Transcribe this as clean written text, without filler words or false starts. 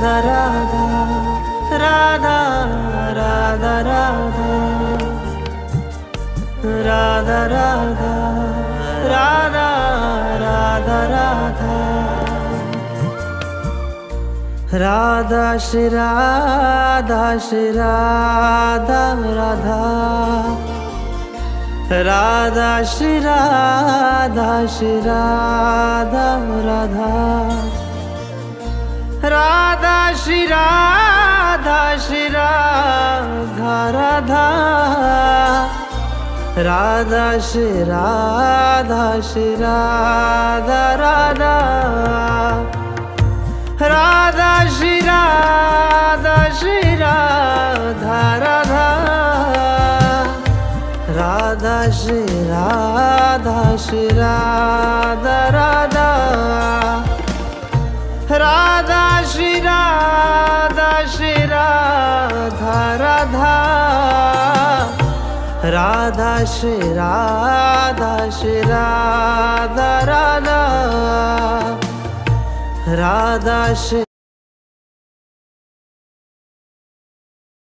Radha Radha Radha Radha Radha Radha Radha Radha Radha Radha Shri Radha Shri Radha Radha Radha Shri Radha Shri Radha Radha Radha Shri Radha Shri Radha Radha Radha Shri Radha Shri Radha Radha Radha Shri Radha Shri Radha Radha Radha Shri Radha Shri Radha Radha Radha Shri Radha Shri Radha Radha Radha Shri Radha Shri Radha Radha Radha Shri